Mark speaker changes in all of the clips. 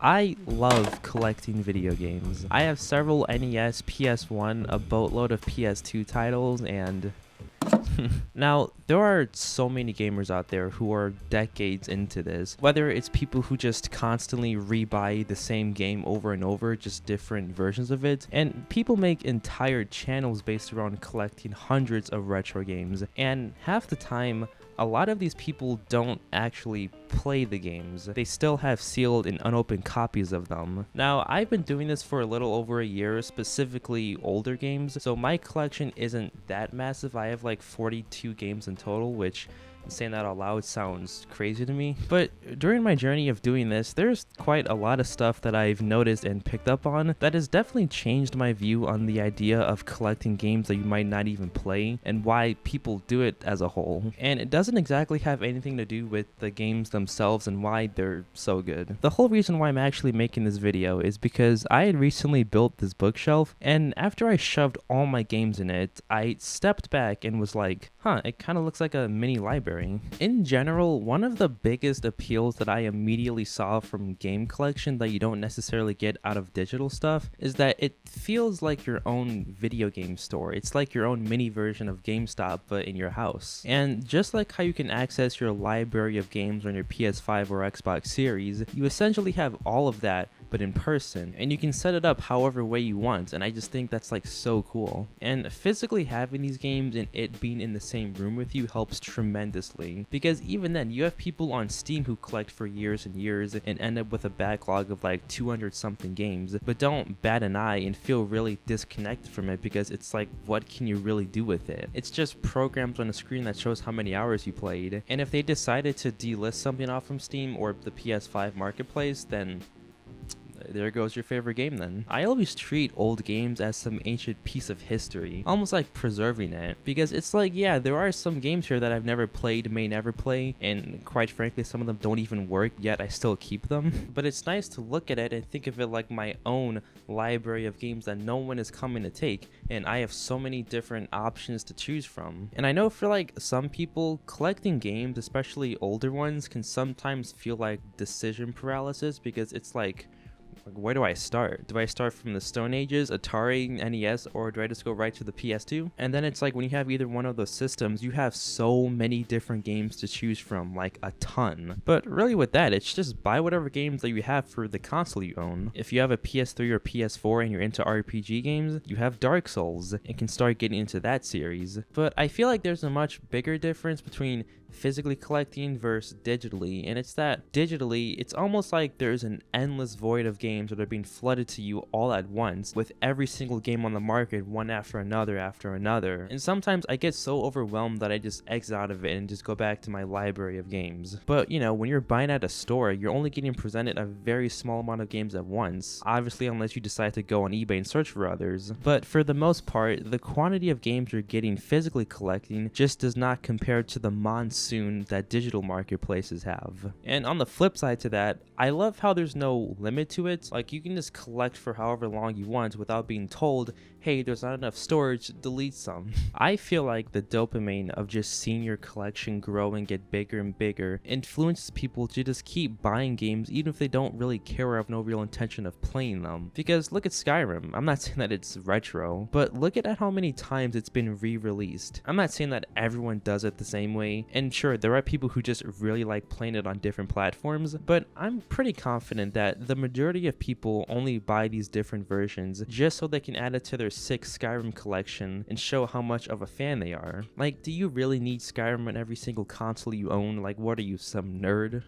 Speaker 1: I love collecting video games. I have several NES, PS1, a boatload of PS2 titles, and now, there are so many gamers out there who are decades into this, whether it's people who just constantly rebuy the same game over and over, just different versions of it, and people make entire channels based around collecting hundreds of retro games, and half the time, a lot of these people don't actually play the games. They still have sealed and unopened copies of them. Now, I've been doing this for a little over a year, specifically older games, so my collection isn't that massive. I have like 42 games in total, which, saying that out loud, sounds crazy to me. But during my journey of doing this, there's quite a lot of stuff that I've noticed and picked up on that has definitely changed my view on the idea of collecting games that you might not even play and why people do it as a whole. And it doesn't exactly have anything to do with the games themselves and why they're so good. The whole reason why I'm actually making this video is because I had recently built this bookshelf, and after I shoved all my games in it, I stepped back and was like, it kind of looks like a mini library. In general, one of the biggest appeals that I immediately saw from game collection that you don't necessarily get out of digital stuff is that it feels like your own video game store. It's like your own mini version of GameStop, but in your house. And just like how you can access your library of games on your PS5 or Xbox Series, you essentially have all of that, but in person, and you can set it up however way you want, and I just think that's like so cool. And physically having these games and it being in the same room with you helps tremendously, because even then you have people on Steam who collect for years and years and end up with a backlog of like 200 something games, but don't bat an eye and feel really disconnected from it because it's like, what can you really do with it? It's just programs on a screen that shows how many hours you played, and if they decided to delist something off from Steam or the PS5 marketplace, then there goes your favorite game then. I always treat old games as some ancient piece of history, almost like preserving it, because it's like, yeah, there are some games here that I've never played, may never play, and quite frankly some of them don't even work, yet I still keep them. But it's nice to look at it and think of it like my own library of games that no one is coming to take, and I have so many different options to choose from. And I know for like some people, collecting games, especially older ones, can sometimes feel like decision paralysis, because it's like, where do I start? Do I start from the Stone Ages, Atari, NES, or do I just go right to the PS2? And then it's like, when you have either one of those systems, you have so many different games to choose from, like a ton. But really with that, it's just buy whatever games that you have for the console you own. If you have a PS3 or PS4 and you're into RPG games, you have Dark Souls and can start getting into that series. But I feel like there's a much bigger difference between physically collecting versus digitally, and it's that digitally, it's almost like there's an endless void of games that are being flooded to you all at once, with every single game on the market one after another, and sometimes I get so overwhelmed that I just exit out of it and just go back to my library of games. But you know, when you're buying at a store, you're only getting presented a very small amount of games at once, obviously unless you decide to go on eBay and search for others. But for the most part, the quantity of games you're getting physically collecting just does not compare to the monsoon that digital marketplaces have. And on the flip side to that, I love how there's no limit to it. Like, you can just collect for however long you want without being told, hey, there's not enough storage, delete some. I feel like the dopamine of just seeing your collection grow and get bigger and bigger influences people to just keep buying games even if they don't really care or have no real intention of playing them. Because look at Skyrim. I'm not saying that it's retro, but look at how many times it's been re-released. I'm not saying that everyone does it the same way, and sure, there are people who just really like playing it on different platforms, but I'm pretty confident that the majority of people only buy these different versions just so they can add it to their sick Skyrim collection and show how much of a fan they are. Like, do you really need Skyrim on every single console you own? Like, what are you, some nerd?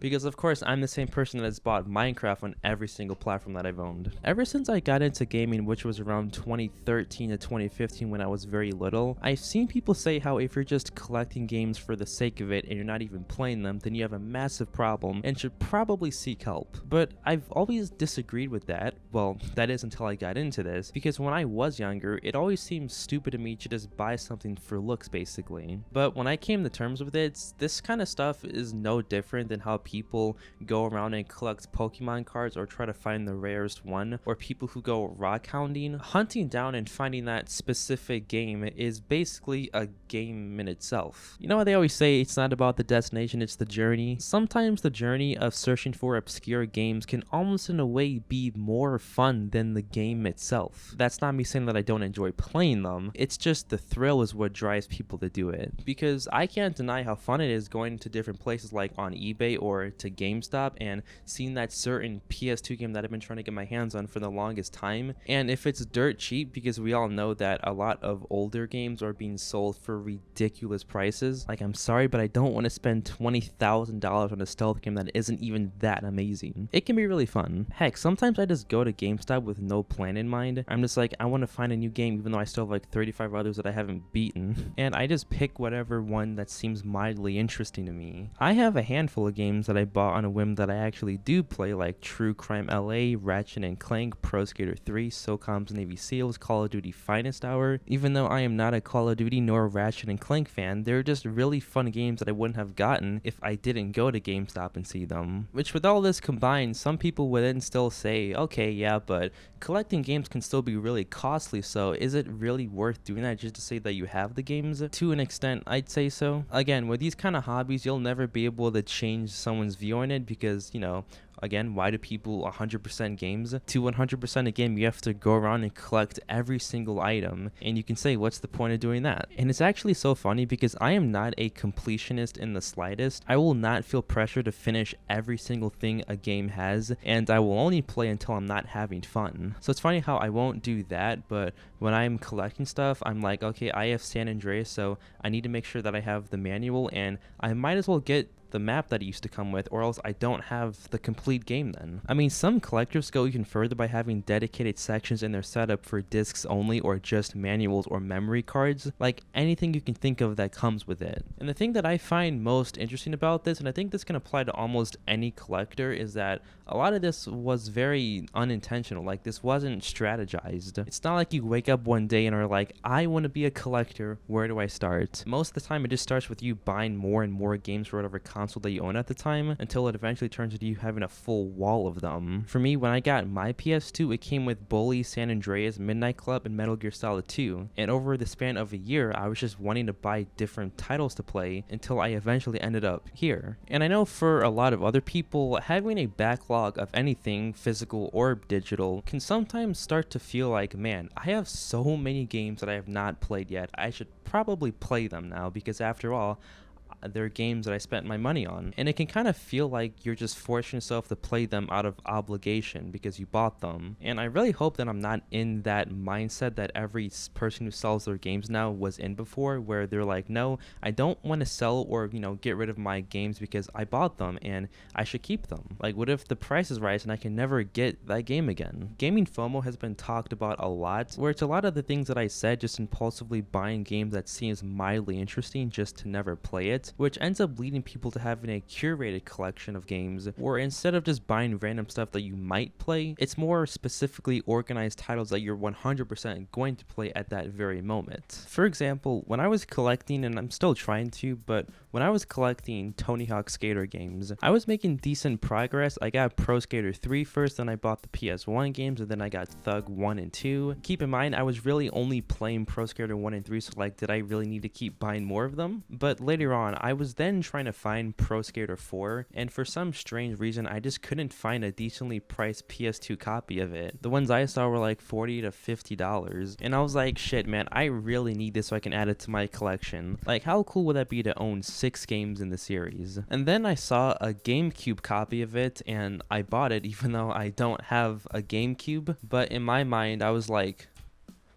Speaker 1: Because of course I'm the same person that has bought Minecraft on every single platform that I've owned. Ever since I got into gaming, which was around 2013 to 2015 when I was very little, I've seen people say how if you're just collecting games for the sake of it and you're not even playing them, then you have a massive problem and should probably seek help. But I've always disagreed with that. Well, that is until I got into this, because when I was younger, it always seemed stupid to me to just buy something for looks basically. But when I came to terms with it, this kind of stuff is no different than how people go around and collect Pokemon cards or try to find the rarest one, or people who go rock hounding, hunting down and finding that specific game is basically a game in itself. You know how they always say it's not about the destination, it's the journey? Sometimes the journey of searching for obscure games can almost in a way be more fun than the game itself. That's not me saying that I don't enjoy playing them, it's just the thrill is what drives people to do it. Because I can't deny how fun it is going to different places like on eBay or to GameStop and seeing that certain PS2 game that I've been trying to get my hands on for the longest time. And if it's dirt cheap, because we all know that a lot of older games are being sold for ridiculous prices, like I'm sorry, but I don't want to spend $20,000 on a stealth game that isn't even that amazing. It can be really fun. Heck, sometimes I just go to GameStop with no plan in mind. I'm just like, I want to find a new game even though I still have like 35 others that I haven't beaten. And I just pick whatever one that seems mildly interesting to me. I have a handful of games that I bought on a whim that I actually do play, like True Crime LA, Ratchet and Clank, Pro Skater 3, SOCOM's Navy SEALs, Call of Duty Finest Hour. Even though I am not a Call of Duty nor a Ratchet and Clank fan, they're just really fun games that I wouldn't have gotten if I didn't go to GameStop and see them. Which with all this combined, some people would then still say, okay, yeah, but collecting games can still be really costly, so is it really worth doing that just to say that you have the games? To an extent, I'd say so. Again, with these kind of hobbies, you'll never be able to change someone's view on it because, you know, again, why do people 100% games? To 100% a game, you have to go around and collect every single item, and you can say, what's the point of doing that? And it's actually so funny because I am not a completionist in the slightest. I will not feel pressure to finish every single thing a game has, and I will only play until I'm not having fun. So it's funny how I won't do that, but when I'm collecting stuff, I'm like, okay, I have San Andreas, so I need to make sure that I have the manual, and I might as well get the map that it used to come with, or else I don't have the complete game then. I mean, some collectors go even further by having dedicated sections in their setup for discs only or just manuals or memory cards, like anything you can think of that comes with it. And the thing that I find most interesting about this, and I think this can apply to almost any collector, is that a lot of this was very unintentional. Like, this wasn't strategized. It's not like you wake up one day and are like, I want to be a collector, where do I start? Most of the time it just starts with you buying more and more games for whatever console that you own at the time, until it eventually turns into you having a full wall of them. For me, when I got my PS2, it came with Bully, San Andreas, Midnight Club, and Metal Gear Solid 2. And over the span of a year, I was just wanting to buy different titles to play until I eventually ended up here. And I know for a lot of other people, having a backlog of anything, physical or digital, can sometimes start to feel like, man, I have so many games that I have not played yet. I should probably play them now, because after all, they're games that I spent my money on. And it can kind of feel like you're just forcing yourself to play them out of obligation because you bought them. And I really hope that I'm not in that mindset that every person who sells their games now was in before, where they're like, no, I don't want to sell or, you know, get rid of my games because I bought them and I should keep them. Like, what if the price is right and I can never get that game again? Gaming FOMO has been talked about a lot, where it's a lot of the things that I said, just impulsively buying games that seems mildly interesting just to never play it, which ends up leading people to having a curated collection of games, where instead of just buying random stuff that you might play, it's more specifically organized titles that you're 100% going to play at that very moment. For example, when I was collecting, and I'm still trying to, but when I was collecting Tony Hawk Skater games, I was making decent progress. I got Pro Skater 3 first, then I bought the PS1 games, and then I got Thug 1 and 2. Keep in mind, I was really only playing Pro Skater 1 and 3, so like, did I really need to keep buying more of them? But later on, I was then trying to find Pro Skater 4, and for some strange reason, I just couldn't find a decently priced PS2 copy of it. The ones I saw were like $40 to $50, and I was like, shit man, I really need this so I can add it to my collection. Like, how cool would that be to own 6 games in the series? And then I saw a GameCube copy of it, and I bought it even though I don't have a GameCube, but in my mind, I was like,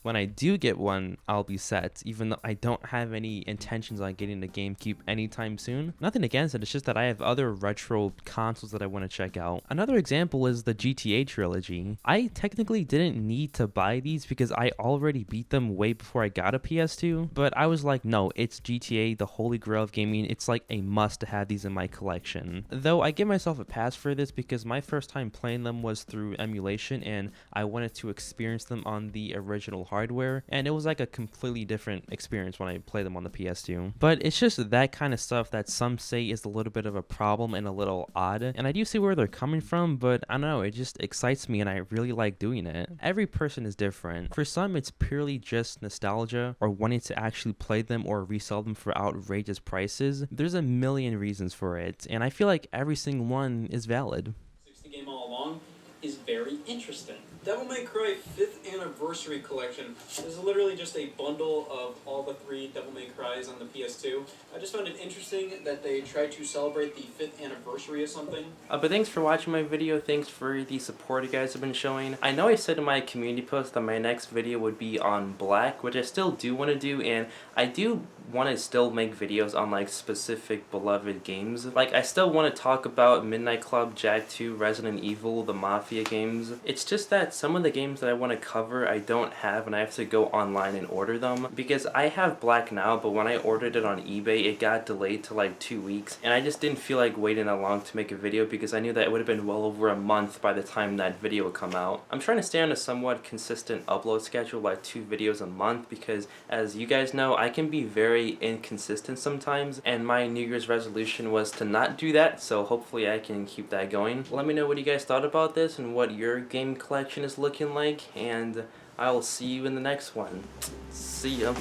Speaker 1: when I do get one, I'll be set, even though I don't have any intentions on getting a GameCube anytime soon. Nothing against it, it's just that I have other retro consoles that I want to check out. Another example is the GTA trilogy. I technically didn't need to buy these because I already beat them way before I got a PS2, but I was like, no, it's GTA, the holy grail of gaming. It's like a must to have these in my collection. Though I give myself a pass for this because my first time playing them was through emulation, and I wanted to experience them on the original hardware, and it was like a completely different experience when I played them on the PS2. But it's just that kind of stuff that some say is a little bit of a problem and a little odd, and I do see where they're coming from, but I don't know, it just excites me and I really like doing it. Every person is different. For some, it's purely just nostalgia or wanting to actually play them or resell them for outrageous prices. There's a million reasons for it, and I feel like every single one is valid.
Speaker 2: 60 game all along is very interesting. Devil May Cry 5th Anniversary Collection is literally just a bundle of all the 3 Devil May Cries on the PS2. I just found it interesting that they tried to celebrate the 5th anniversary of something.
Speaker 1: But thanks for watching my video. Thanks for the support you guys have been showing. I know I said in my community post that my next video would be on Black, which I still do want to do, and I do want to still make videos on like specific beloved games. Like I still want to talk about Midnight Club, Jak 2, Resident Evil, the Mafia games. It's just that some of the games that I want to cover I don't have, and I have to go online and order them, because I have Black now, but when I ordered it on eBay it got delayed to like 2 weeks, and I just didn't feel like waiting that long to make a video because I knew that it would have been well over a month by the time that video would come out. I'm trying to stay on a somewhat consistent upload schedule, like 2 videos a month, because as you guys know I can be very inconsistent sometimes, and my New Year's resolution was to not do that, so hopefully I can keep that going. Let me know what you guys thought about this and what your game collection is looking like, and I'll see you in the next one. See ya.